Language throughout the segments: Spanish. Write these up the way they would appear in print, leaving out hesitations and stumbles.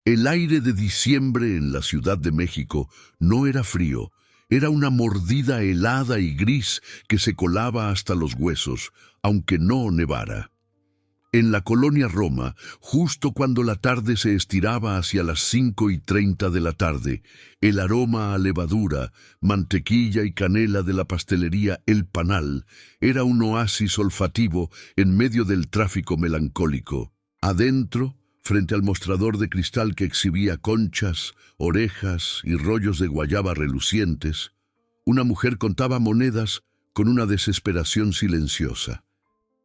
El aire de diciembre en la Ciudad de México no era frío, era una mordida helada y gris que se colaba hasta los huesos, aunque no nevara. En la colonia Roma, justo cuando la tarde se estiraba hacia las 5:30 de la tarde, el aroma a levadura, mantequilla y canela de la pastelería El Panal era un oasis olfativo en medio del tráfico melancólico. Adentro, frente al mostrador de cristal que exhibía conchas, orejas y rollos de guayaba relucientes, una mujer contaba monedas con una desesperación silenciosa.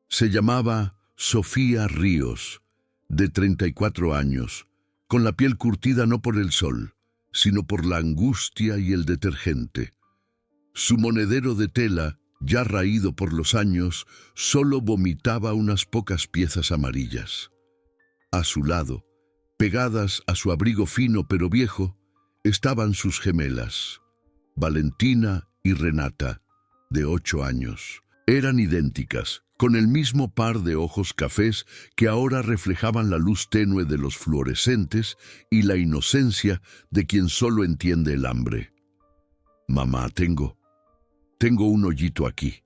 Se llamaba Sofía Ríos, de 34 años, con la piel curtida no por el sol, sino por la angustia y el detergente. Su monedero de tela, ya raído por los años, solo vomitaba unas pocas piezas amarillas. A su lado, pegadas a su abrigo fino pero viejo, estaban sus gemelas, Valentina y Renata, de 8 años. Eran idénticas, con el mismo par de ojos cafés que ahora reflejaban la luz tenue de los fluorescentes y la inocencia de quien solo entiende el hambre. «Mamá, tengo un hoyito aquí»,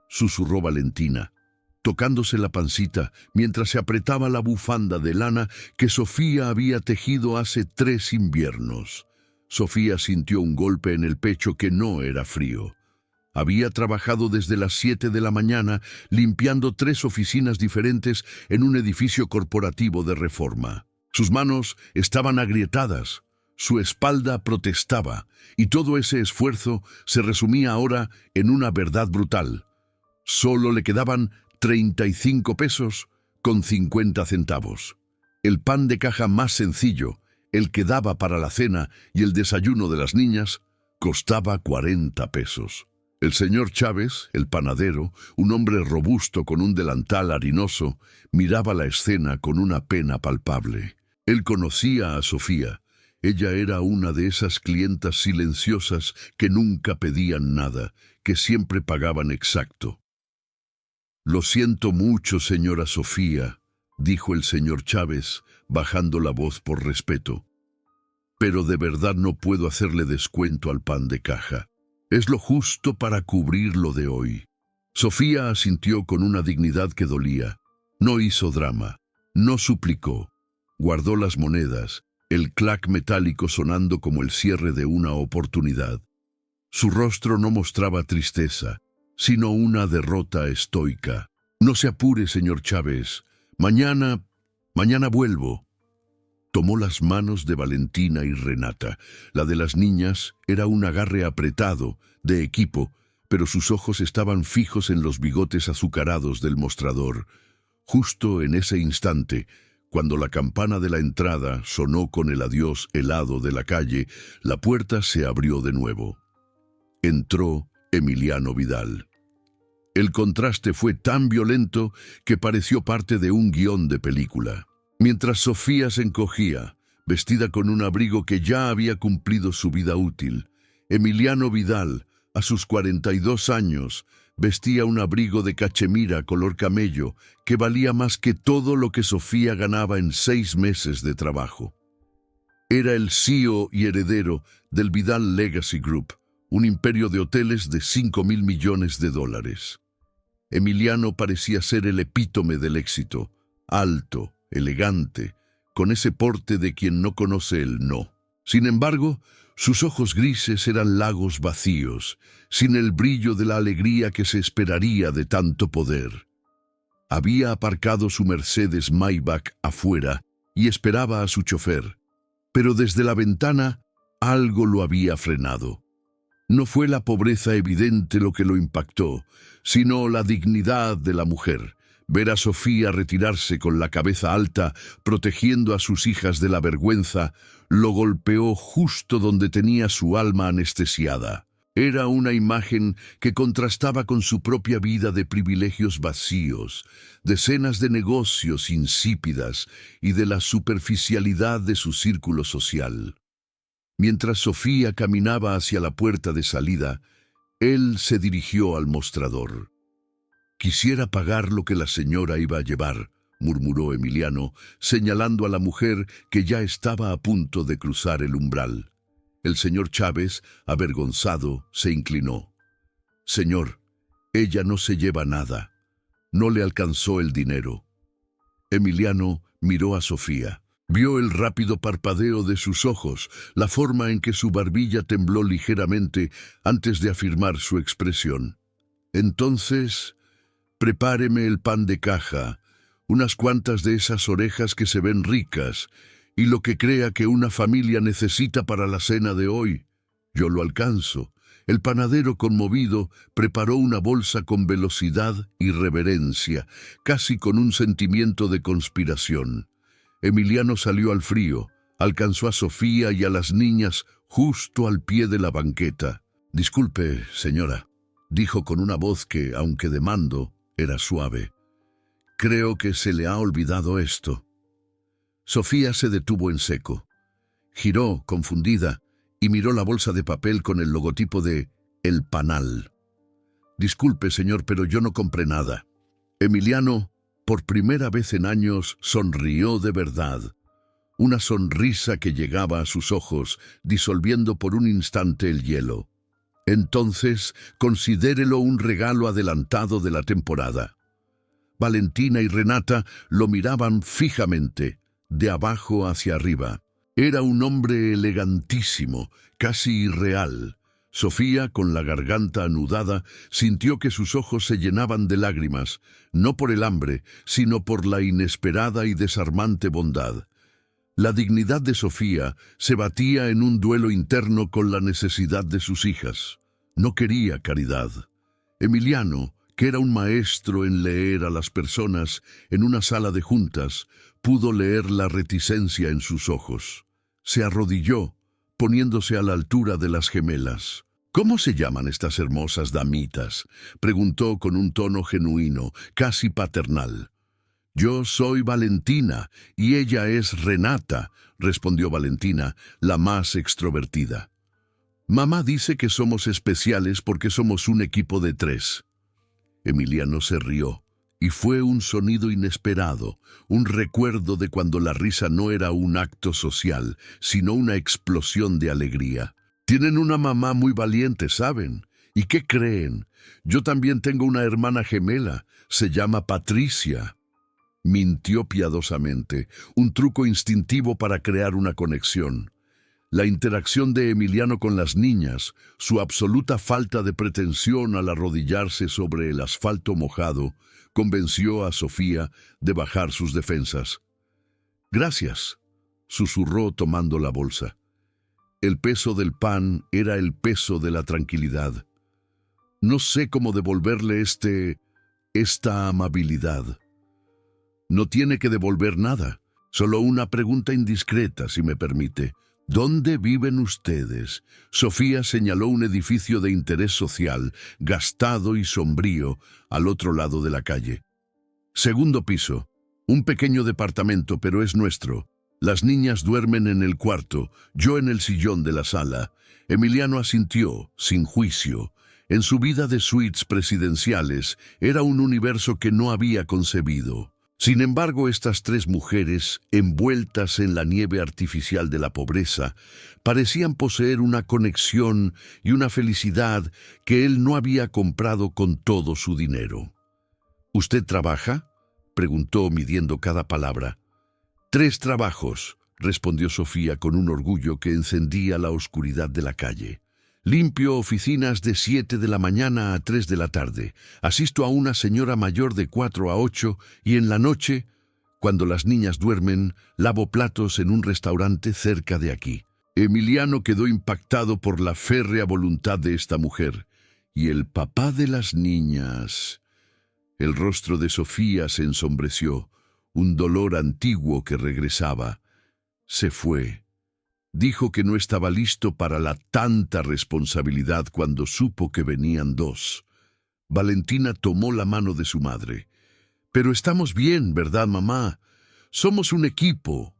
susurró Valentina, tocándose la pancita mientras se apretaba la bufanda de lana que Sofía había tejido hace 3 inviernos. Sofía sintió un golpe en el pecho que no era frío. Había trabajado desde las 7 de la mañana limpiando 3 oficinas diferentes en un edificio corporativo de Reforma. Sus manos estaban agrietadas, su espalda protestaba, y todo ese esfuerzo se resumía ahora en una verdad brutal. Solo le quedaban 35 pesos con 50 centavos. El pan de caja más sencillo, el que daba para la cena y el desayuno de las niñas, costaba 40 pesos. El señor Chávez, el panadero, un hombre robusto con un delantal harinoso, miraba la escena con una pena palpable. Él conocía a Sofía. Ella era una de esas clientas silenciosas que nunca pedían nada, que siempre pagaban exacto. «Lo siento mucho, señora Sofía», dijo el señor Chávez, bajando la voz por respeto. «Pero de verdad no puedo hacerle descuento al pan de caja. Es lo justo para cubrir lo de hoy». Sofía asintió con una dignidad que dolía. No hizo drama, no suplicó. Guardó las monedas, el clac metálico sonando como el cierre de una oportunidad. Su rostro no mostraba tristeza, sino una derrota estoica. «No se apure, señor Chávez. Mañana vuelvo». Tomó las manos de Valentina y Renata. La de las niñas era un agarre apretado, de equipo, pero sus ojos estaban fijos en los bigotes azucarados del mostrador. Justo en ese instante, cuando la campana de la entrada sonó con el adiós helado de la calle, la puerta se abrió de nuevo. Entró Emiliano Vidal. El contraste fue tan violento que pareció parte de un guión de película. Mientras Sofía se encogía, vestida con un abrigo que ya había cumplido su vida útil, Emiliano Vidal, a sus 42 años, vestía un abrigo de cachemira color camello que valía más que todo lo que Sofía ganaba en 6 meses de trabajo. Era el CEO y heredero del Vidal Legacy Group, un imperio de hoteles de $5.000 millones. Emiliano parecía ser el epítome del éxito, alto, elegante, con ese porte de quien no conoce el no. Sin embargo, sus ojos grises eran lagos vacíos, sin el brillo de la alegría que se esperaría de tanto poder. Había aparcado su Mercedes Maybach afuera y esperaba a su chofer, pero desde la ventana algo lo había frenado. No fue la pobreza evidente lo que lo impactó, sino la dignidad de la mujer. Ver a Sofía retirarse con la cabeza alta, protegiendo a sus hijas de la vergüenza, lo golpeó justo donde tenía su alma anestesiada. Era una imagen que contrastaba con su propia vida de privilegios vacíos, decenas de negocios insípidas y de la superficialidad de su círculo social. Mientras Sofía caminaba hacia la puerta de salida, él se dirigió al mostrador. «Quisiera pagar lo que la señora iba a llevar», murmuró Emiliano, señalando a la mujer que ya estaba a punto de cruzar el umbral. El señor Chávez, avergonzado, se inclinó. Señor, ella no se lleva nada. No le alcanzó el dinero. Emiliano miró a Sofía. Vio el rápido parpadeo de sus ojos, la forma en que su barbilla tembló ligeramente antes de afirmar su expresión. Entonces, prepáreme el pan de caja, unas cuantas de esas orejas que se ven ricas, y lo que crea que una familia necesita para la cena de hoy. Yo lo alcanzo. El panadero, conmovido, preparó una bolsa con velocidad y reverencia, casi con un sentimiento de conspiración. Emiliano salió al frío, alcanzó a Sofía y a las niñas justo al pie de la banqueta. «Disculpe, señora», dijo con una voz que, aunque de mando, era suave. «Creo que se le ha olvidado esto». Sofía se detuvo en seco. Giró, confundida, y miró la bolsa de papel con el logotipo de El Panal. «Disculpe, señor, pero yo no compré nada». Emiliano, por primera vez en años, sonrió de verdad. Una sonrisa que llegaba a sus ojos, disolviendo por un instante el hielo. «Entonces, considérelo un regalo adelantado de la temporada». Valentina y Renata lo miraban fijamente, de abajo hacia arriba. Era un hombre elegantísimo, casi irreal. Sofía, con la garganta anudada, sintió que sus ojos se llenaban de lágrimas, no por el hambre, sino por la inesperada y desarmante bondad. La dignidad de Sofía se batía en un duelo interno con la necesidad de sus hijas. No quería caridad. Emiliano, que era un maestro en leer a las personas en una sala de juntas, pudo leer la reticencia en sus ojos. Se arrodilló, poniéndose a la altura de las gemelas. «¿Cómo se llaman estas hermosas damitas?», preguntó con un tono genuino, casi paternal. «Yo soy Valentina y ella es Renata», respondió Valentina, la más extrovertida. «Mamá dice que somos especiales porque somos un equipo de 3». Emiliano se rió, y fue un sonido inesperado, un recuerdo de cuando la risa no era un acto social, sino una explosión de alegría. «Tienen una mamá muy valiente, ¿saben? ¿Y qué creen? Yo también tengo una hermana gemela, se llama Patricia». Mintió piadosamente, un truco instintivo para crear una conexión. La interacción de Emiliano con las niñas, su absoluta falta de pretensión al arrodillarse sobre el asfalto mojado, convenció a Sofía de bajar sus defensas. «Gracias», susurró tomando la bolsa. El peso del pan era el peso de la tranquilidad. «No sé cómo devolverle esta amabilidad». «No tiene que devolver nada, solo una pregunta indiscreta, si me permite. ¿Dónde viven ustedes?». Sofía señaló un edificio de interés social, gastado y sombrío, al otro lado de la calle. «Segundo piso. Un pequeño departamento, pero es nuestro. Las niñas duermen en el cuarto, yo en el sillón de la sala». Emiliano asintió, sin juicio. En su vida de suites presidenciales, era un universo que no había concebido. Sin embargo, estas 3 mujeres, envueltas en la nieve artificial de la pobreza, parecían poseer una conexión y una felicidad que él no había comprado con todo su dinero. «¿Usted trabaja?», preguntó midiendo cada palabra. «3 trabajos», respondió Sofía con un orgullo que encendía la oscuridad de la calle. «Limpio oficinas de 7 de la mañana a 3 de la tarde. Asisto a una señora mayor de 4 a 8 y en la noche, cuando las niñas duermen, lavo platos en un restaurante cerca de aquí». Emiliano quedó impactado por la férrea voluntad de esta mujer. «¿Y el papá de las niñas?». El rostro de Sofía se ensombreció, un dolor antiguo que regresaba. Se fue. Dijo que no estaba listo para la tanta responsabilidad cuando supo que venían 2. Valentina tomó la mano de su madre. «Pero estamos bien, ¿verdad, mamá? Somos un equipo».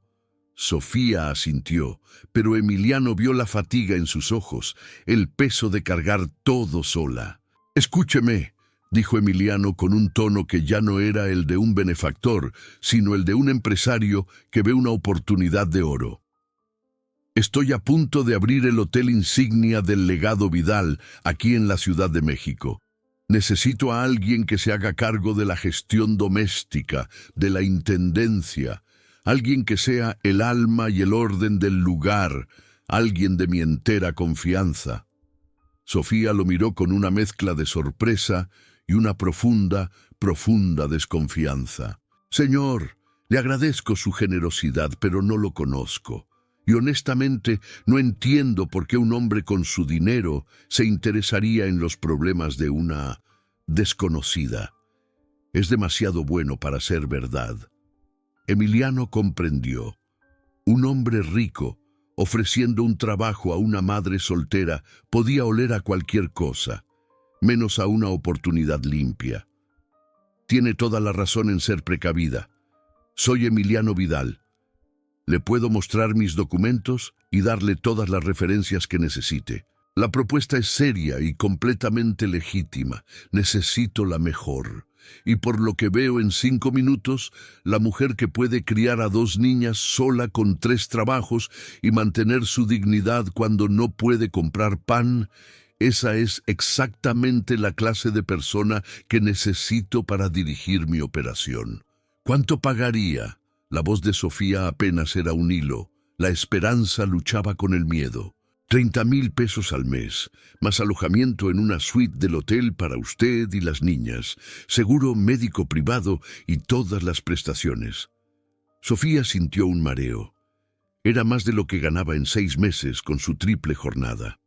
Sofía asintió, pero Emiliano vio la fatiga en sus ojos, el peso de cargar todo sola. «Escúcheme», dijo Emiliano con un tono que ya no era el de un benefactor, sino el de un empresario que ve una oportunidad de oro. Estoy a punto de abrir el hotel insignia del legado Vidal aquí en la Ciudad de México. Necesito a alguien que se haga cargo de la gestión doméstica, de la intendencia, alguien que sea el alma y el orden del lugar, alguien de mi entera confianza. Sofía lo miró con una mezcla de sorpresa y una profunda, profunda desconfianza. Señor, le agradezco su generosidad, pero no lo conozco. Y honestamente no entiendo por qué un hombre con su dinero se interesaría en los problemas de una desconocida. Es demasiado bueno para ser verdad. Emiliano comprendió. Un hombre rico, ofreciendo un trabajo a una madre soltera, podía oler a cualquier cosa, menos a una oportunidad limpia. Tiene toda la razón en ser precavida. Soy Emiliano Vidal. Le puedo mostrar mis documentos y darle todas las referencias que necesite. La propuesta es seria y completamente legítima. Necesito la mejor. Y por lo que veo en 5 minutos, la mujer que puede criar a 2 niñas sola con 3 trabajos y mantener su dignidad cuando no puede comprar pan, esa es exactamente la clase de persona que necesito para dirigir mi operación. ¿Cuánto pagaría? La voz de Sofía apenas era un hilo. La esperanza luchaba con el miedo. 30,000 pesos al mes, más alojamiento en una suite del hotel para usted y las niñas, seguro médico privado y todas las prestaciones. Sofía sintió un mareo. Era más de lo que ganaba en 6 meses con su triple jornada.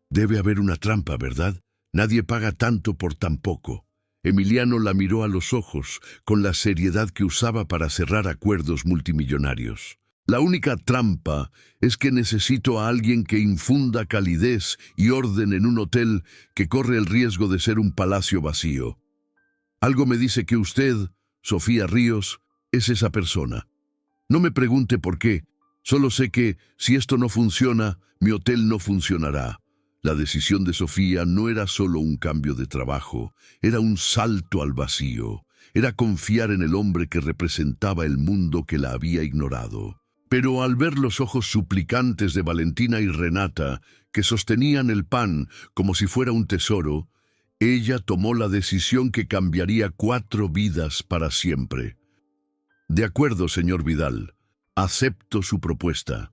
Debe haber una trampa, ¿verdad? Nadie paga tanto por tan poco. Emiliano la miró a los ojos con la seriedad que usaba para cerrar acuerdos multimillonarios. La única trampa es que necesito a alguien que infunda calidez y orden en un hotel que corre el riesgo de ser un palacio vacío. Algo me dice que usted, Sofía Ríos, es esa persona. No me pregunte por qué, solo sé que, si esto no funciona, mi hotel no funcionará. La decisión de Sofía no era solo un cambio de trabajo, era un salto al vacío, era confiar en el hombre que representaba el mundo que la había ignorado. Pero al ver los ojos suplicantes de Valentina y Renata, que sostenían el pan como si fuera un tesoro, ella tomó la decisión que cambiaría 4 vidas para siempre. De acuerdo, señor Vidal, acepto su propuesta.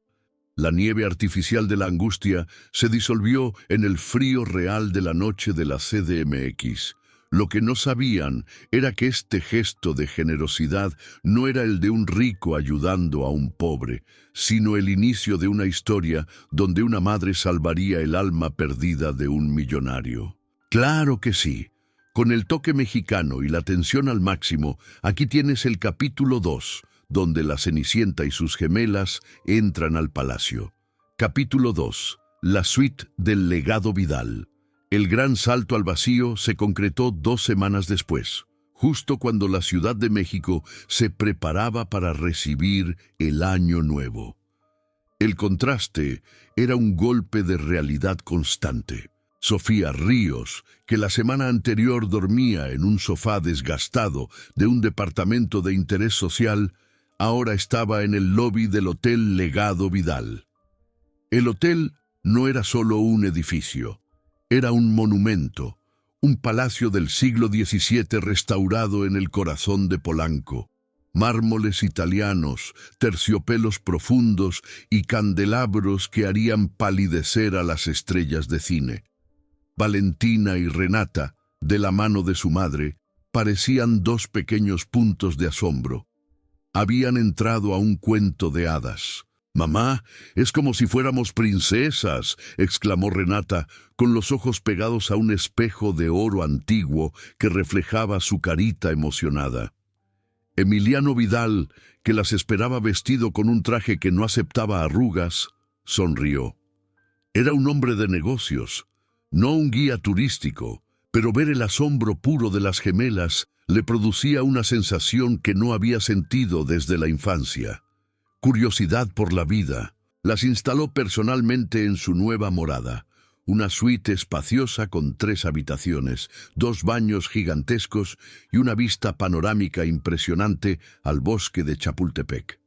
La nieve artificial de la angustia se disolvió en el frío real de la noche de la CDMX. Lo que no sabían era que este gesto de generosidad no era el de un rico ayudando a un pobre, sino el inicio de una historia donde una madre salvaría el alma perdida de un millonario. Claro que sí. Con el toque mexicano y la tensión al máximo, aquí tienes el capítulo 2, donde la Cenicienta y sus gemelas entran al palacio. Capítulo 2. La suite del legado Vidal. El gran salto al vacío se concretó 2 semanas después, justo cuando la Ciudad de México se preparaba para recibir el Año Nuevo. El contraste era un golpe de realidad constante. Sofía Ríos, que la semana anterior dormía en un sofá desgastado de un departamento de interés social, ahora estaba en el lobby del Hotel Legado Vidal. El hotel no era solo un edificio, era un monumento, un palacio del siglo XVII restaurado en el corazón de Polanco. Mármoles italianos, terciopelos profundos y candelabros que harían palidecer a las estrellas de cine. Valentina y Renata, de la mano de su madre, parecían 2 pequeños puntos de asombro. Habían entrado a un cuento de hadas. «Mamá, es como si fuéramos princesas», exclamó Renata, con los ojos pegados a un espejo de oro antiguo que reflejaba su carita emocionada. Emiliano Vidal, que las esperaba vestido con un traje que no aceptaba arrugas, sonrió. Era un hombre de negocios, no un guía turístico, pero ver el asombro puro de las gemelas le producía una sensación que no había sentido desde la infancia. Curiosidad por la vida. Las instaló personalmente en su nueva morada, una suite espaciosa con 3 habitaciones, 2 baños gigantescos y una vista panorámica impresionante al bosque de Chapultepec.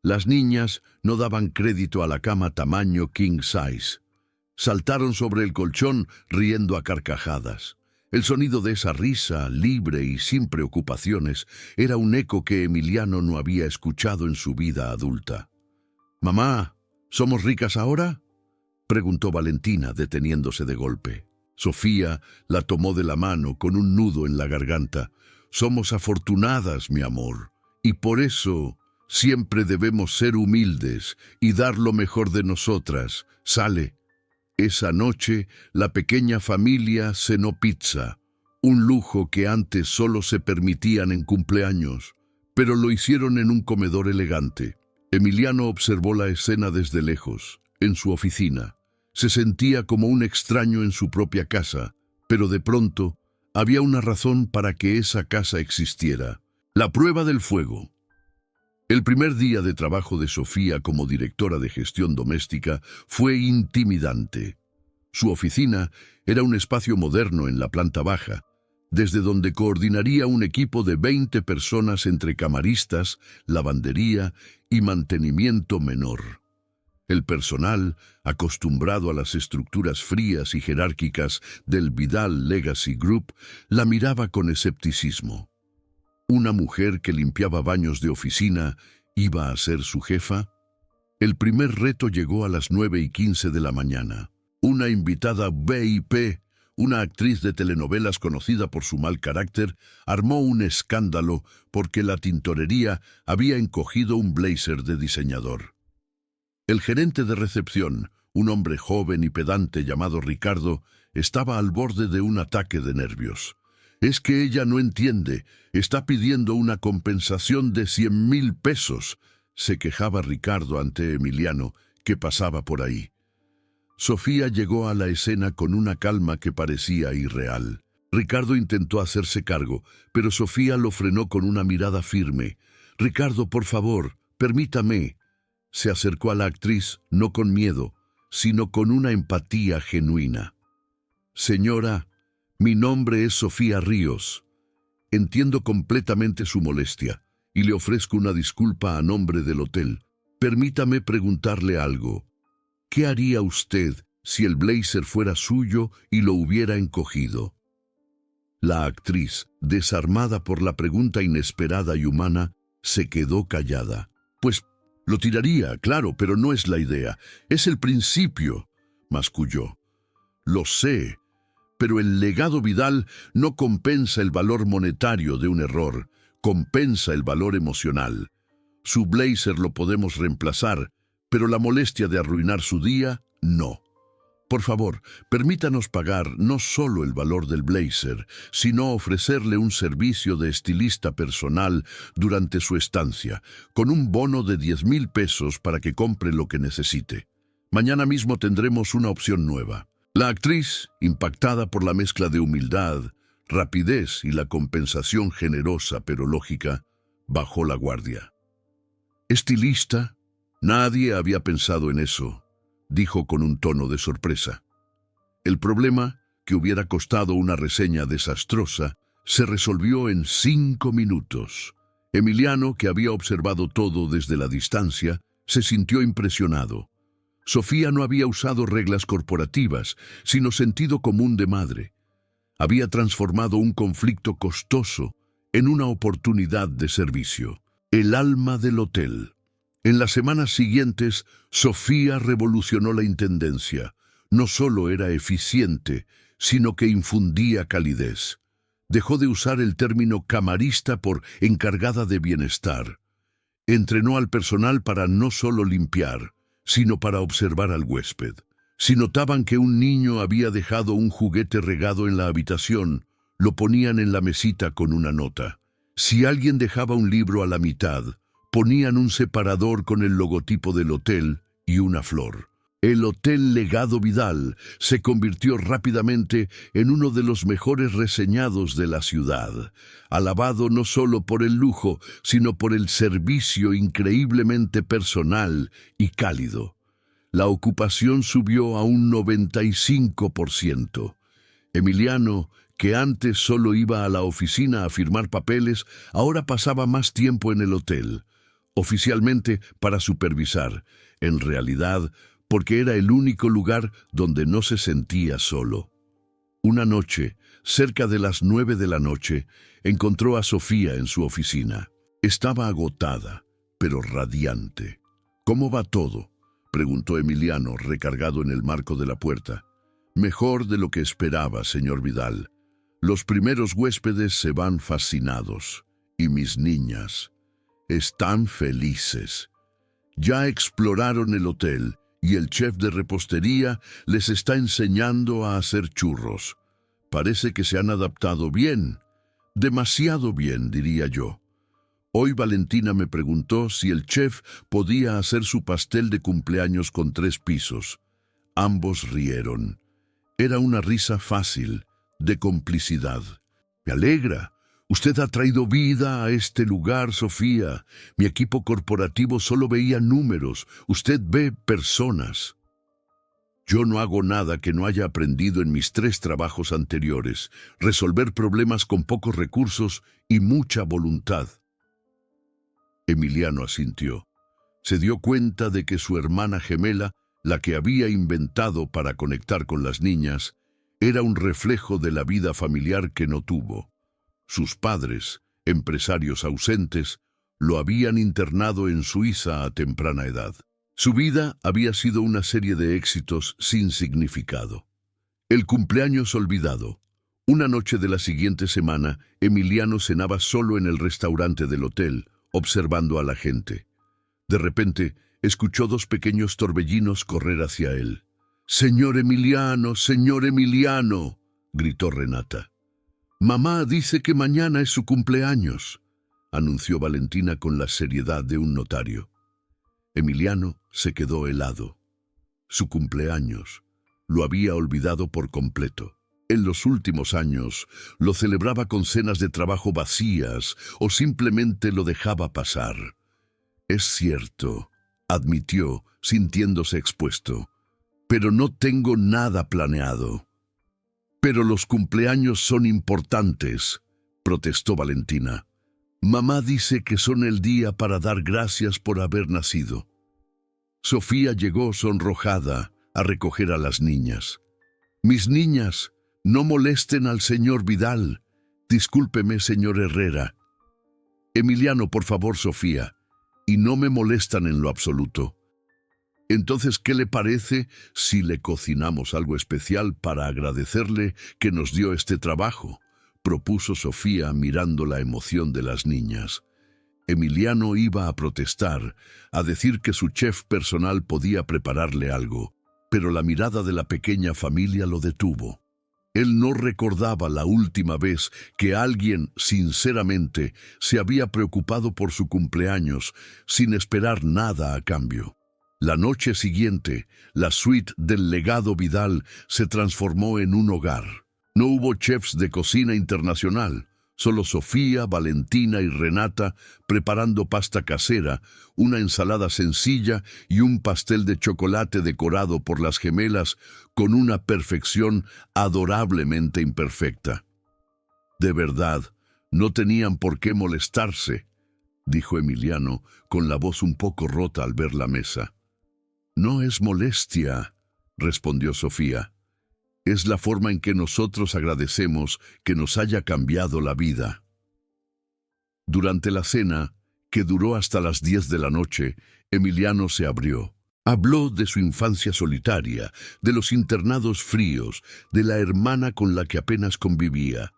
Las niñas no daban crédito a la cama tamaño king size. Saltaron sobre el colchón riendo a carcajadas. El sonido de esa risa, libre y sin preocupaciones, era un eco que Emiliano no había escuchado en su vida adulta. «Mamá, ¿somos ricas ahora?», preguntó Valentina, deteniéndose de golpe. Sofía la tomó de la mano con un nudo en la garganta. «Somos afortunadas, mi amor, y por eso siempre debemos ser humildes y dar lo mejor de nosotras. Sale». Esa noche, la pequeña familia cenó pizza, un lujo que antes solo se permitían en cumpleaños, pero lo hicieron en un comedor elegante. Emiliano observó la escena desde lejos, en su oficina. Se sentía como un extraño en su propia casa, pero de pronto había una razón para que esa casa existiera: la prueba del fuego. El primer día de trabajo de Sofía como directora de gestión doméstica fue intimidante. Su oficina era un espacio moderno en la planta baja, desde donde coordinaría un equipo de 20 personas entre camaristas, lavandería y mantenimiento menor. El personal, acostumbrado a las estructuras frías y jerárquicas del Vidal Legacy Group, la miraba con escepticismo. ¿Una mujer que limpiaba baños de oficina iba a ser su jefa? El primer reto llegó a las 9:15 de la mañana. Una invitada VIP, una actriz de telenovelas conocida por su mal carácter, armó un escándalo porque la tintorería había encogido un blazer de diseñador. El gerente de recepción, un hombre joven y pedante llamado Ricardo, estaba al borde de un ataque de nervios. «Es que ella no entiende, está pidiendo una compensación de 100,000 pesos», se quejaba Ricardo ante Emiliano, que pasaba por ahí. Sofía llegó a la escena con una calma que parecía irreal. Ricardo intentó hacerse cargo, pero Sofía lo frenó con una mirada firme. «Ricardo, por favor, permítame». Se acercó a la actriz, no con miedo, sino con una empatía genuina. «Señora, mi nombre es Sofía Ríos. Entiendo completamente su molestia y le ofrezco una disculpa a nombre del hotel. Permítame preguntarle algo. ¿Qué haría usted si el blazer fuera suyo y lo hubiera encogido?» La actriz, desarmada por la pregunta inesperada y humana, se quedó callada. «Pues lo tiraría, claro, pero no es la idea. Es el principio», masculló. «Lo sé, pero el legado Vidal no compensa el valor monetario de un error, compensa el valor emocional. Su blazer lo podemos reemplazar, pero la molestia de arruinar su día, no. Por favor, permítanos pagar no solo el valor del blazer, sino ofrecerle un servicio de estilista personal durante su estancia, con un bono de 10,000 pesos para que compre lo que necesite. Mañana mismo tendremos una opción nueva». La actriz, impactada por la mezcla de humildad, rapidez y la compensación generosa pero lógica, bajó la guardia. «¿Estilista? Nadie había pensado en eso», dijo con un tono de sorpresa. El problema, que hubiera costado una reseña desastrosa, se resolvió en 5 minutos. Emiliano, que había observado todo desde la distancia, se sintió impresionado. Sofía no había usado reglas corporativas, sino sentido común de madre. Había transformado un conflicto costoso en una oportunidad de servicio. El alma del hotel. En las semanas siguientes, Sofía revolucionó la intendencia. No solo era eficiente, sino que infundía calidez. Dejó de usar el término camarista por encargada de bienestar. Entrenó al personal para no solo limpiar, sino para observar al huésped. Si notaban que un niño había dejado un juguete regado en la habitación, lo ponían en la mesita con una nota. Si alguien dejaba un libro a la mitad, ponían un separador con el logotipo del hotel y una flor. El Hotel Legado Vidal se convirtió rápidamente en uno de los mejores reseñados de la ciudad, alabado no solo por el lujo, sino por el servicio increíblemente personal y cálido. La ocupación subió a un 95%. Emiliano, que antes solo iba a la oficina a firmar papeles, ahora pasaba más tiempo en el hotel, oficialmente para supervisar, en realidad porque era el único lugar donde no se sentía solo. Una noche, cerca de las 9 de la noche, encontró a Sofía en su oficina. Estaba agotada, pero radiante. «¿Cómo va todo?», preguntó Emiliano, recargado en el marco de la puerta. «Mejor de lo que esperaba, señor Vidal. Los primeros huéspedes se van fascinados, y mis niñas están felices. Ya exploraron el hotel y el chef de repostería les está enseñando a hacer churros. Parece que se han adaptado bien, demasiado bien, diría yo. Hoy Valentina me preguntó si el chef podía hacer su pastel de cumpleaños con 3 pisos. Ambos rieron. Era una risa fácil, de complicidad. «Me alegra. Usted ha traído vida a este lugar, Sofía. Mi equipo corporativo solo veía números. Usted ve personas». «Yo no hago nada que no haya aprendido en mis 3 trabajos anteriores. Resolver problemas con pocos recursos y mucha voluntad». Emiliano asintió. Se dio cuenta de que su hermana gemela, la que había inventado para conectar con las niñas, era un reflejo de la vida familiar que no tuvo. Sus padres, empresarios ausentes, lo habían internado en Suiza a temprana edad. Su vida había sido una serie de éxitos sin significado. El cumpleaños olvidado. Una noche de la siguiente semana, Emiliano cenaba solo en el restaurante del hotel, observando a la gente. De repente, escuchó 2 pequeños torbellinos correr hacia él. «¡Señor Emiliano! ¡Señor Emiliano!», gritó Renata. «Mamá dice que mañana es su cumpleaños», anunció Valentina con la seriedad de un notario. Emiliano se quedó helado. Su cumpleaños lo había olvidado por completo. En los últimos años lo celebraba con cenas de trabajo vacías o simplemente lo dejaba pasar. «Es cierto», admitió, sintiéndose expuesto, «pero no tengo nada planeado». «Pero los cumpleaños son importantes», protestó Valentina. «Mamá dice que son el día para dar gracias por haber nacido». Sofía llegó sonrojada a recoger a las niñas. «Mis niñas, no molesten al señor Vidal. Discúlpeme, señor Herrera». «Emiliano, por favor, Sofía. Y no me molestan en lo absoluto». «Entonces, ¿qué le parece si le cocinamos algo especial para agradecerle que nos dio este trabajo?», propuso Sofía mirando la emoción de las niñas. Emiliano iba a protestar, a decir que su chef personal podía prepararle algo, pero la mirada de la pequeña familia lo detuvo. Él no recordaba la última vez que alguien, sinceramente, se había preocupado por su cumpleaños sin esperar nada a cambio. La noche siguiente, la suite del legado Vidal se transformó en un hogar. No hubo chefs de cocina internacional, solo Sofía, Valentina y Renata preparando pasta casera, una ensalada sencilla y un pastel de chocolate decorado por las gemelas con una perfección adorablemente imperfecta. «De verdad, no tenían por qué molestarse», dijo Emiliano, con la voz un poco rota al ver la mesa. «No es molestia», respondió Sofía. «Es la forma en que nosotros agradecemos que nos haya cambiado la vida». Durante la cena, que duró hasta las 10 de la noche, Emiliano se abrió. Habló de su infancia solitaria, de los internados fríos, de la hermana con la que apenas convivía.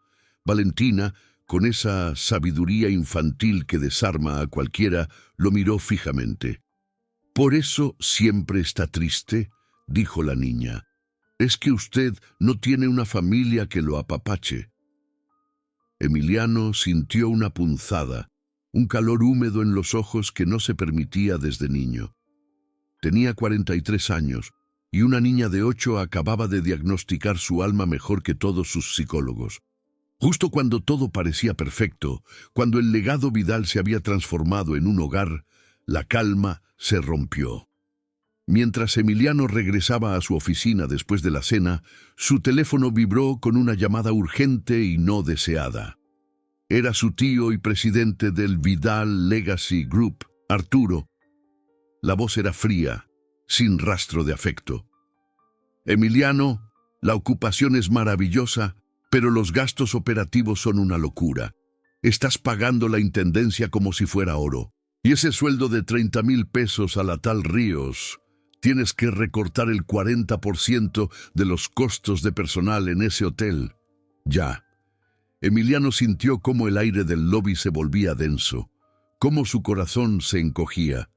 Valentina, con esa sabiduría infantil que desarma a cualquiera, lo miró fijamente. «¿Por eso siempre está triste?», dijo la niña. «¿Es que usted no tiene una familia que lo apapache?». Emiliano sintió una punzada, un calor húmedo en los ojos que no se permitía desde niño. Tenía 43 años y una niña de 8 acababa de diagnosticar su alma mejor que todos sus psicólogos. Justo cuando todo parecía perfecto, cuando el legado Vidal se había transformado en un hogar, la calma se rompió. Mientras Emiliano regresaba a su oficina después de la cena, su teléfono vibró con una llamada urgente y no deseada. Era su tío y presidente del Vidal Legacy Group, Arturo. La voz era fría, sin rastro de afecto. Emiliano, la ocupación es maravillosa, pero los gastos operativos son una locura. Estás pagando la intendencia como si fuera oro. Y ese sueldo de 30,000 pesos a la tal Ríos, tienes que recortar el 40% de los costos de personal en ese hotel. Ya. Emiliano sintió cómo el aire del lobby se volvía denso, cómo su corazón se encogía.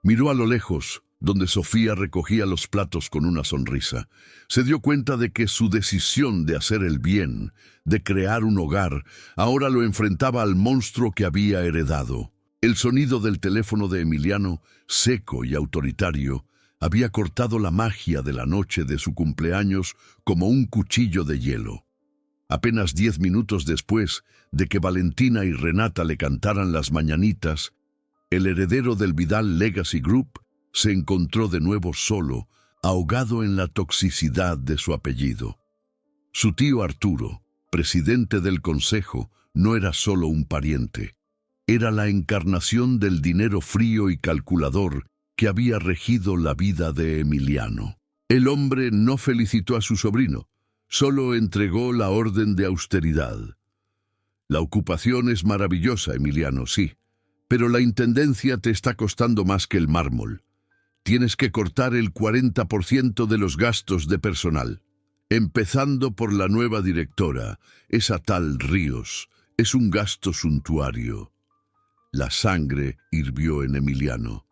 Miró a lo lejos, donde Sofía recogía los platos con una sonrisa. Se dio cuenta de que su decisión de hacer el bien, de crear un hogar, ahora lo enfrentaba al monstruo que había heredado. El sonido del teléfono de Emiliano, seco y autoritario, había cortado la magia de la noche de su cumpleaños como un cuchillo de hielo. Apenas 10 minutos después de que Valentina y Renata le cantaran las mañanitas, el heredero del Vidal Legacy Group se encontró de nuevo solo, ahogado en la toxicidad de su apellido. Su tío Arturo, presidente del consejo, no era solo un pariente. Era la encarnación del dinero frío y calculador que había regido la vida de Emiliano. El hombre no felicitó a su sobrino, solo entregó la orden de austeridad. La ocupación es maravillosa, Emiliano, sí, pero la intendencia te está costando más que el mármol. Tienes que cortar el 40% de los gastos de personal. Empezando por la nueva directora, esa tal Ríos, es un gasto suntuario. La sangre hirvió en Emiliano.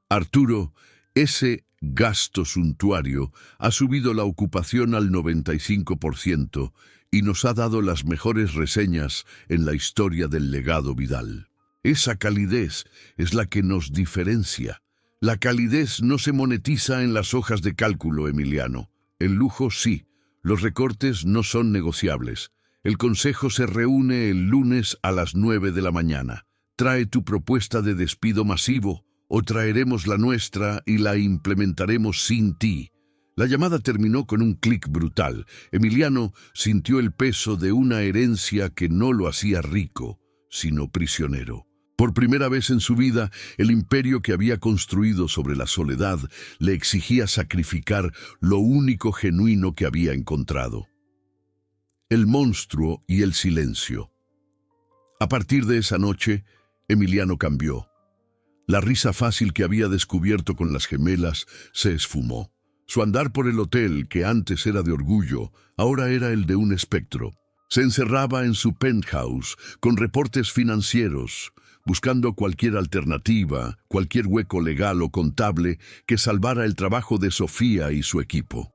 Arturo, ese gasto suntuario ha subido la ocupación al 95% y nos ha dado las mejores reseñas en la historia del legado Vidal. Esa calidez es la que nos diferencia. La calidez no se monetiza en las hojas de cálculo, Emiliano. El lujo sí, los recortes no son negociables. El consejo se reúne el lunes a las 9 de la mañana. Trae tu propuesta de despido masivo o traeremos la nuestra y la implementaremos sin ti. La llamada terminó con un clic brutal. Emiliano sintió el peso de una herencia que no lo hacía rico, sino prisionero. Por primera vez en su vida, el imperio que había construido sobre la soledad le exigía sacrificar lo único genuino que había encontrado: el monstruo y el silencio. A partir de esa noche, Emiliano cambió. La risa fácil que había descubierto con las gemelas se esfumó. Su andar por el hotel, que antes era de orgullo, ahora era el de un espectro. Se encerraba en su penthouse con reportes financieros, buscando cualquier alternativa, cualquier hueco legal o contable que salvara el trabajo de Sofía y su equipo.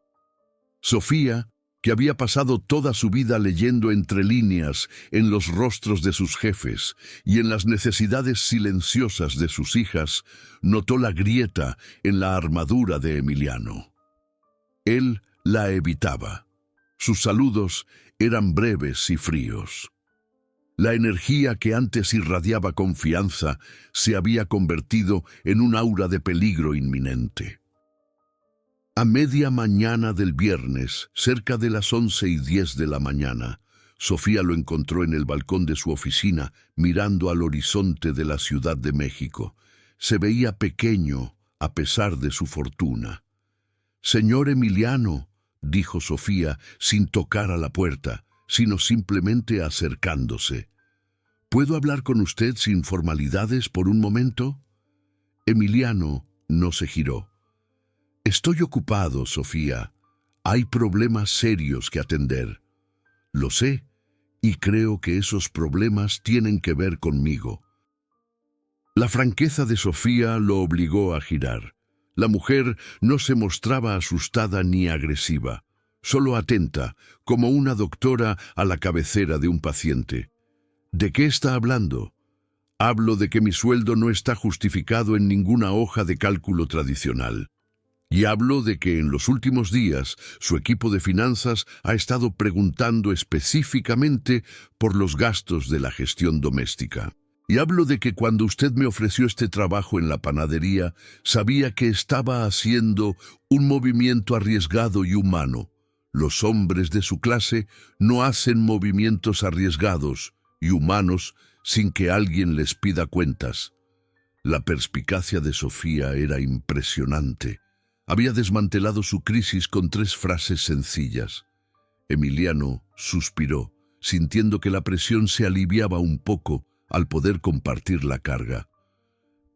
Sofía, que había pasado toda su vida leyendo entre líneas en los rostros de sus jefes y en las necesidades silenciosas de sus hijas, notó la grieta en la armadura de Emiliano. Él la evitaba. Sus saludos eran breves y fríos. La energía que antes irradiaba confianza se había convertido en un aura de peligro inminente. A media mañana del viernes, cerca de las 11:10 de la mañana, Sofía lo encontró en el balcón de su oficina, mirando al horizonte de la Ciudad de México. Se veía pequeño, a pesar de su fortuna. «Señor Emiliano», dijo Sofía, sin tocar a la puerta, sino simplemente acercándose. «¿Puedo hablar con usted sin formalidades por un momento?» Emiliano no se giró. «Estoy ocupado, Sofía. Hay problemas serios que atender. Lo sé, y creo que esos problemas tienen que ver conmigo». La franqueza de Sofía lo obligó a girar. La mujer no se mostraba asustada ni agresiva, solo atenta, como una doctora a la cabecera de un paciente. «¿De qué está hablando?» «Hablo de que mi sueldo no está justificado en ninguna hoja de cálculo tradicional. Y hablo de que en los últimos días su equipo de finanzas ha estado preguntando específicamente por los gastos de la gestión doméstica». Y hablo de que cuando usted me ofreció este trabajo en la panadería, sabía que estaba haciendo un movimiento arriesgado y humano. Los hombres de su clase no hacen movimientos arriesgados y humanos sin que alguien les pida cuentas. La perspicacia de Sofía era impresionante. Había desmantelado su crisis con 3 frases sencillas. Emiliano suspiró, sintiendo que la presión se aliviaba un poco al poder compartir la carga.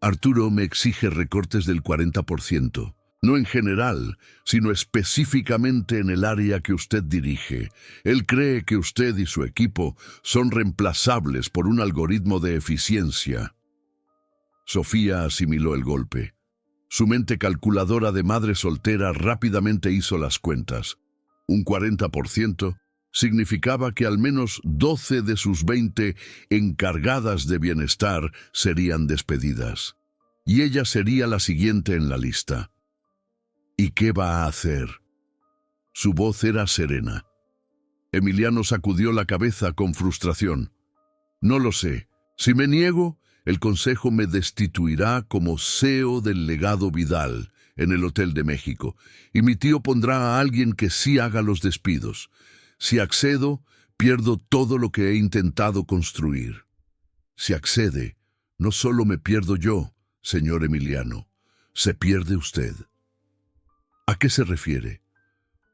Arturo me exige recortes del 40%, no en general, sino específicamente en el área que usted dirige. Él cree que usted y su equipo son reemplazables por un algoritmo de eficiencia. Sofía asimiló el golpe. Su mente calculadora de madre soltera rápidamente hizo las cuentas. Un 40% significaba que al menos 12 de sus 20 encargadas de bienestar serían despedidas. Y ella sería la siguiente en la lista. ¿Y qué va a hacer? Su voz era serena. Emiliano sacudió la cabeza con frustración. No lo sé. Si me niego, el consejo me destituirá como CEO del legado Vidal en el Hotel de México, y mi tío pondrá a alguien que sí haga los despidos. Si accedo, pierdo todo lo que he intentado construir. Si accede, no solo me pierdo yo, señor Emiliano, se pierde usted. ¿A qué se refiere?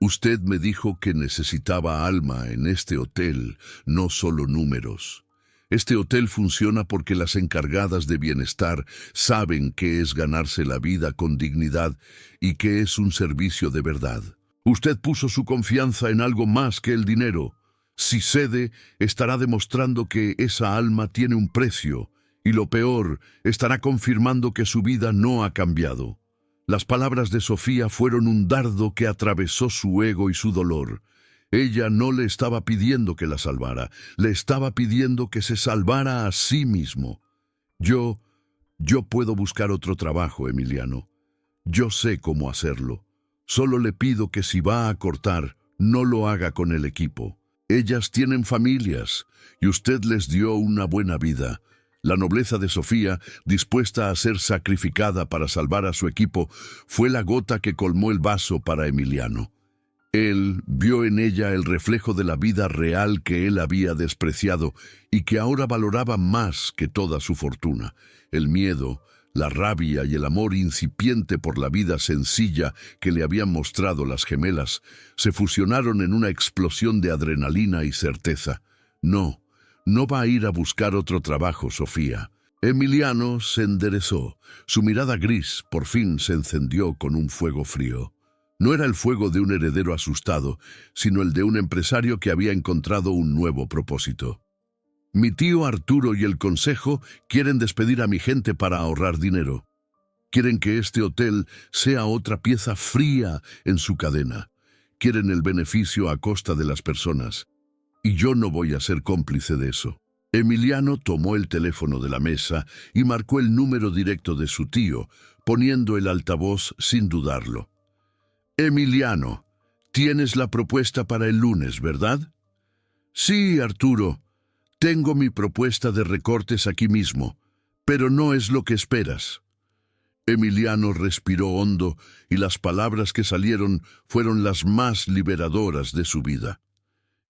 Usted me dijo que necesitaba alma en este hotel, no solo números. Este hotel funciona porque las encargadas de bienestar saben qué es ganarse la vida con dignidad y qué es un servicio de verdad. Usted puso su confianza en algo más que el dinero. Si cede, estará demostrando que esa alma tiene un precio, y lo peor, estará confirmando que su vida no ha cambiado. Las palabras de Sofía fueron un dardo que atravesó su ego y su dolor. Ella no le estaba pidiendo que la salvara, le estaba pidiendo que se salvara a sí mismo. Yo puedo buscar otro trabajo, Emiliano. Yo sé cómo hacerlo. Solo le pido que si va a cortar, no lo haga con el equipo. Ellas tienen familias, y usted les dio una buena vida. La nobleza de Sofía, dispuesta a ser sacrificada para salvar a su equipo, fue la gota que colmó el vaso para Emiliano. Él vio en ella el reflejo de la vida real que él había despreciado y que ahora valoraba más que toda su fortuna. El miedo, la rabia y el amor incipiente por la vida sencilla que le habían mostrado las gemelas se fusionaron en una explosión de adrenalina y certeza. No va a ir a buscar otro trabajo, Sofía. Emiliano se enderezó. Su mirada gris por fin se encendió con un fuego frío. No era el fuego de un heredero asustado, sino el de un empresario que había encontrado un nuevo propósito. Mi tío Arturo y el consejo quieren despedir a mi gente para ahorrar dinero. Quieren que este hotel sea otra pieza fría en su cadena. Quieren el beneficio a costa de las personas. Y yo no voy a ser cómplice de eso. Emiliano tomó el teléfono de la mesa y marcó el número directo de su tío, poniendo el altavoz sin dudarlo. Emiliano, tienes la propuesta para el lunes, ¿verdad? Sí, Arturo. Tengo mi propuesta de recortes aquí mismo, pero no es lo que esperas. Emiliano respiró hondo y las palabras que salieron fueron las más liberadoras de su vida.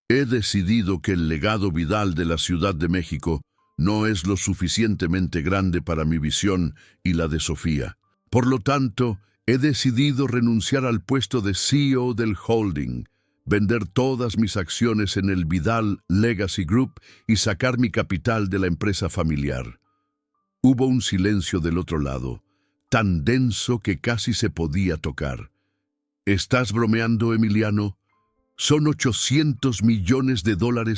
He decidido que el legado Vidal de la Ciudad de México no es lo suficientemente grande para mi visión y la de Sofía. Por lo tanto, he decidido renunciar al puesto de CEO del holding, vender todas mis acciones en el Vidal Legacy Group y sacar mi capital de la empresa familiar. Hubo un silencio del otro lado, tan denso que casi se podía tocar. ¿Estás bromeando, Emiliano? Son $800 millones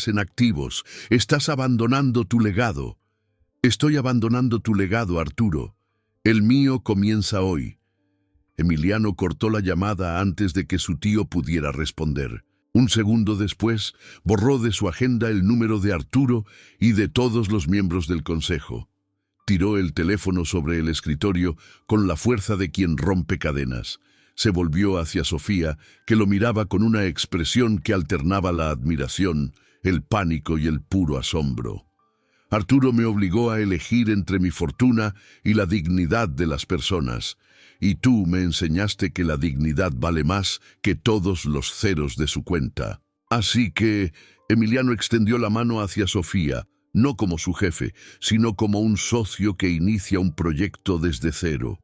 en activos. Estás abandonando tu legado. Estoy abandonando tu legado, Arturo. El mío comienza hoy. Emiliano cortó la llamada antes de que su tío pudiera responder. Un segundo después, borró de su agenda el número de Arturo y de todos los miembros del consejo. Tiró el teléfono sobre el escritorio con la fuerza de quien rompe cadenas. Se volvió hacia Sofía, que lo miraba con una expresión que alternaba la admiración, el pánico y el puro asombro. Arturo me obligó a elegir entre mi fortuna y la dignidad de las personas, y tú me enseñaste que la dignidad vale más que todos los ceros de su cuenta. Así que Emiliano extendió la mano hacia Sofía, no como su jefe, sino como un socio que inicia un proyecto desde cero.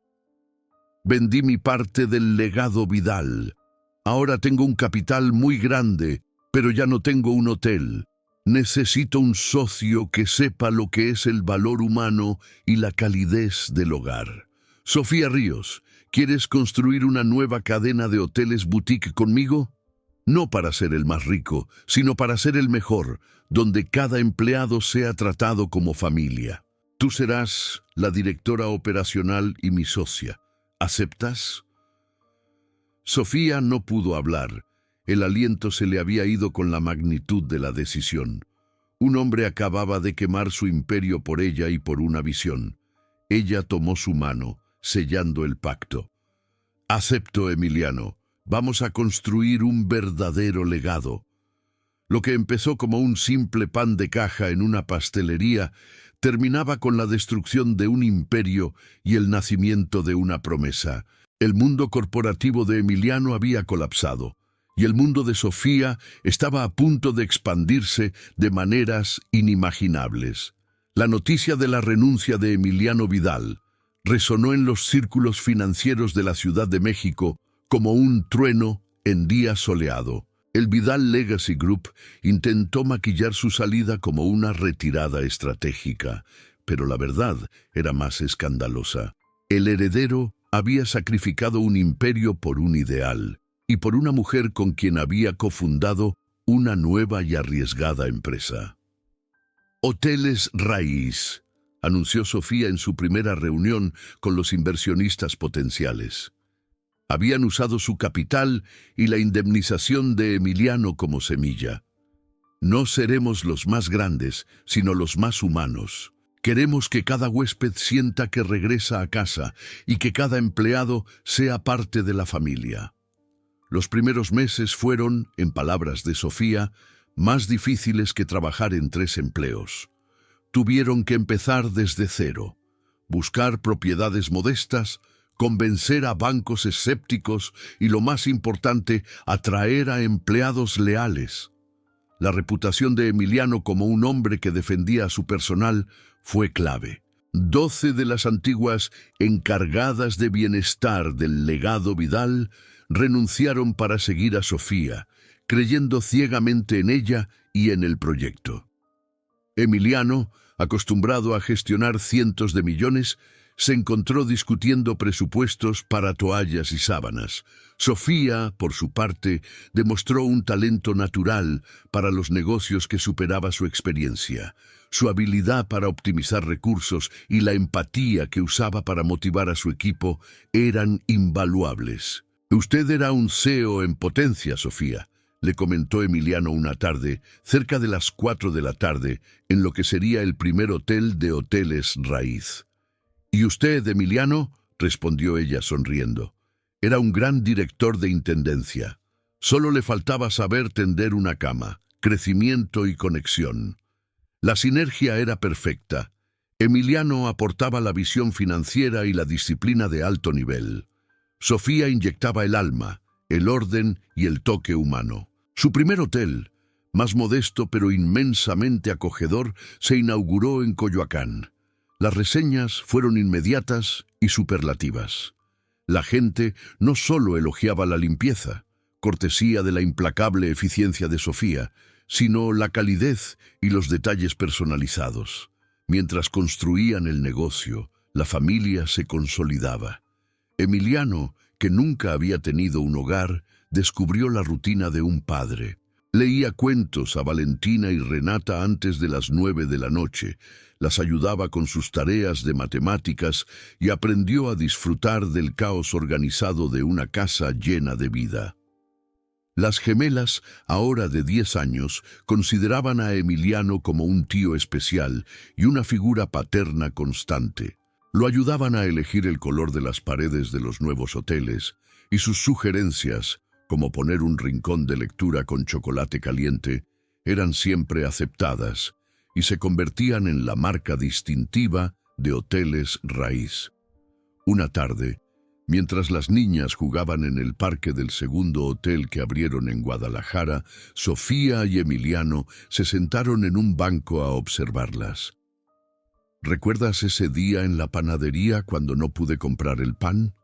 Vendí mi parte del legado Vidal. Ahora tengo un capital muy grande, pero ya no tengo un hotel. Necesito un socio que sepa lo que es el valor humano y la calidez del hogar. Sofía Ríos, ¿quieres construir una nueva cadena de hoteles boutique conmigo? No para ser el más rico, sino para ser el mejor, donde cada empleado sea tratado como familia. Tú serás la directora operacional y mi socia. ¿Aceptas? Sofía no pudo hablar. El aliento se le había ido con la magnitud de la decisión. Un hombre acababa de quemar su imperio por ella y por una visión. Ella tomó su mano, sellando el pacto. Acepto, Emiliano. Vamos a construir un verdadero legado. Lo que empezó como un simple pan de caja en una pastelería terminaba con la destrucción de un imperio y el nacimiento de una promesa. El mundo corporativo de Emiliano había colapsado, y el mundo de Sofía estaba a punto de expandirse de maneras inimaginables. La noticia de la renuncia de Emiliano Vidal resonó en los círculos financieros de la Ciudad de México como un trueno en día soleado. El Vidal Legacy Group intentó maquillar su salida como una retirada estratégica, pero la verdad era más escandalosa. El heredero había sacrificado un imperio por un ideal y por una mujer con quien había cofundado una nueva y arriesgada empresa. Hoteles Raíz, anunció Sofía en su primera reunión con los inversionistas potenciales. Habían usado su capital y la indemnización de Emiliano como semilla. No seremos los más grandes, sino los más humanos. Queremos que cada huésped sienta que regresa a casa y que cada empleado sea parte de la familia. Los primeros meses fueron, en palabras de Sofía, más difíciles que trabajar en 3 empleos. Tuvieron que empezar desde cero, buscar propiedades modestas, convencer a bancos escépticos y, lo más importante, atraer a empleados leales. La reputación de Emiliano como un hombre que defendía a su personal fue clave. 12 de las antiguas encargadas de bienestar del legado Vidal renunciaron para seguir a Sofía, creyendo ciegamente en ella y en el proyecto. Emiliano, acostumbrado a gestionar cientos de millones, se encontró discutiendo presupuestos para toallas y sábanas. Sofía, por su parte, demostró un talento natural para los negocios que superaba su experiencia. Su habilidad para optimizar recursos y la empatía que usaba para motivar a su equipo eran invaluables. «Usted era un CEO en potencia, Sofía», le comentó Emiliano una tarde, cerca de las 4 de la tarde, en lo que sería el primer hotel de Hoteles Raíz. «¿Y usted, Emiliano?», respondió ella sonriendo. «Era un gran director de intendencia. Solo le faltaba saber tender una cama, crecimiento y conexión. La sinergia era perfecta. Emiliano aportaba la visión financiera y la disciplina de alto nivel. Sofía inyectaba el alma, el orden y el toque humano. Su primer hotel, más modesto pero inmensamente acogedor, se inauguró en Coyoacán. Las reseñas fueron inmediatas y superlativas. La gente no solo elogiaba la limpieza, cortesía de la implacable eficiencia de Sofía, sino la calidez y los detalles personalizados. Mientras construían el negocio, la familia se consolidaba. Emiliano, que nunca había tenido un hogar, descubrió la rutina de un padre. Leía cuentos a Valentina y Renata antes de las 9 de la noche, las ayudaba con sus tareas de matemáticas y aprendió a disfrutar del caos organizado de una casa llena de vida. Las gemelas, ahora de 10 años, consideraban a Emiliano como un tío especial y una figura paterna constante. Lo ayudaban a elegir el color de las paredes de los nuevos hoteles y sus sugerencias, como poner un rincón de lectura con chocolate caliente, eran siempre aceptadas. y se convertían en la marca distintiva de Hoteles Raíz. Una tarde, mientras las niñas jugaban en el parque del segundo hotel que abrieron en Guadalajara, Sofía y Emiliano se sentaron en un banco a observarlas. ¿Recuerdas ese día en la panadería cuando no pude comprar el pan?,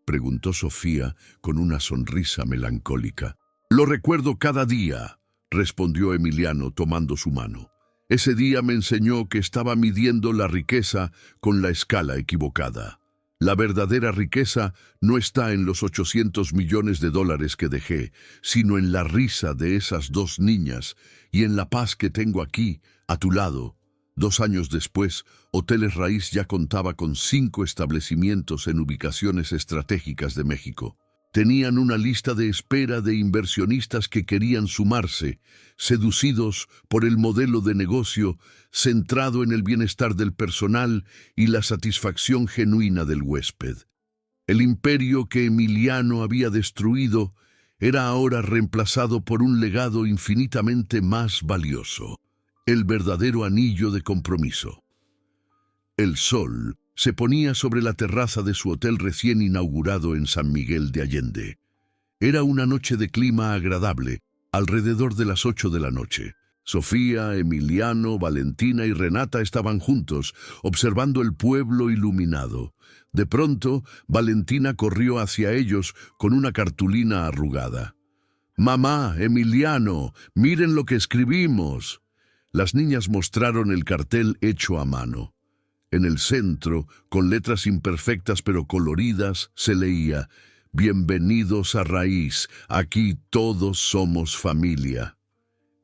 preguntó Sofía con una sonrisa melancólica. «Lo recuerdo cada día», respondió Emiliano tomando su mano. «Ese día me enseñó que estaba midiendo la riqueza con la escala equivocada. La verdadera riqueza no está en los 800 millones de dólares que dejé, sino en la risa de esas dos niñas y en la paz que tengo aquí, a tu lado». 2 años después, Hoteles Raíz ya contaba con 5 establecimientos en ubicaciones estratégicas de México. Tenían una lista de espera de inversionistas que querían sumarse, seducidos por el modelo de negocio centrado en el bienestar del personal y la satisfacción genuina del huésped. El imperio que Emiliano había destruido era ahora reemplazado por un legado infinitamente más valioso: el verdadero anillo de compromiso. El sol se ponía sobre la terraza de su hotel recién inaugurado en San Miguel de Allende. Era una noche de clima agradable, alrededor de las 8 de la noche. Sofía, Emiliano, Valentina y Renata estaban juntos, observando el pueblo iluminado. De pronto, Valentina corrió hacia ellos con una cartulina arrugada. «Mamá, Emiliano, miren lo que escribimos». Las niñas mostraron el cartel hecho a mano. En el centro, con letras imperfectas pero coloridas, se leía: «Bienvenidos a Raíz, aquí todos somos familia».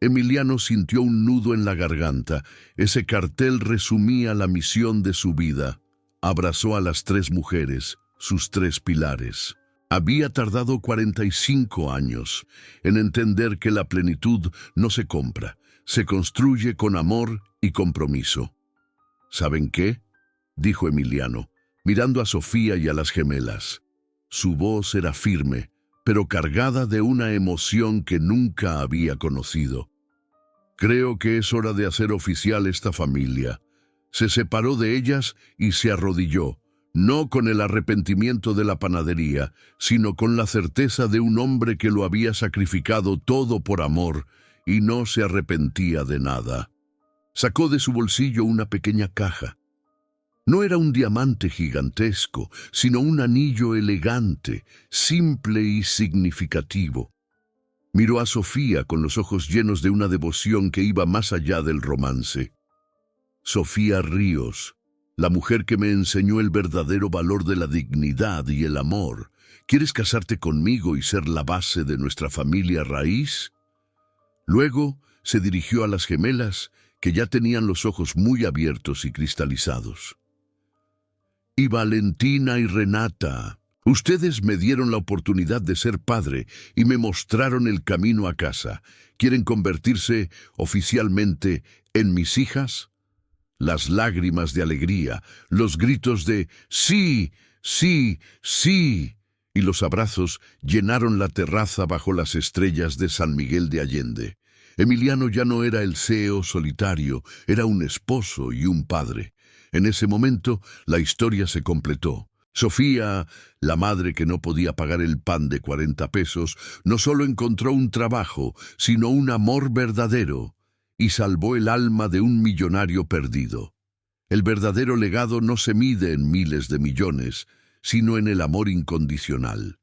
Emiliano sintió un nudo en la garganta. Ese cartel resumía la misión de su vida. Abrazó a las 3 mujeres, sus 3 pilares. Había tardado 45 años en entender que la plenitud no se compra, se construye con amor y compromiso. ¿Saben qué?, dijo Emiliano, mirando a Sofía y a las gemelas. Su voz era firme, pero cargada de una emoción que nunca había conocido. «Creo que es hora de hacer oficial esta familia». Se separó de ellas y se arrodilló, no con el arrepentimiento de la panadería, sino con la certeza de un hombre que lo había sacrificado todo por amor y no se arrepentía de nada. Sacó de su bolsillo una pequeña caja. No era un diamante gigantesco, sino un anillo elegante, simple y significativo. Miró a Sofía con los ojos llenos de una devoción que iba más allá del romance. «Sofía Ríos, la mujer que me enseñó el verdadero valor de la dignidad y el amor, ¿quieres casarte conmigo y ser la base de nuestra familia Raíz?». Luego se dirigió a las gemelas, que ya tenían los ojos muy abiertos y cristalizados. «Y Valentina y Renata, ustedes me dieron la oportunidad de ser padre y me mostraron el camino a casa. ¿Quieren convertirse oficialmente en mis hijas?». Las lágrimas de alegría, los gritos de «sí, sí, sí» y los abrazos llenaron la terraza bajo las estrellas de San Miguel de Allende. Emiliano ya no era el CEO solitario, era un esposo y un padre. En ese momento, la historia se completó. Sofía, la madre que no podía pagar el pan de 40 pesos, no solo encontró un trabajo, sino un amor verdadero, y salvó el alma de un millonario perdido. El verdadero legado no se mide en miles de millones, sino en el amor incondicional.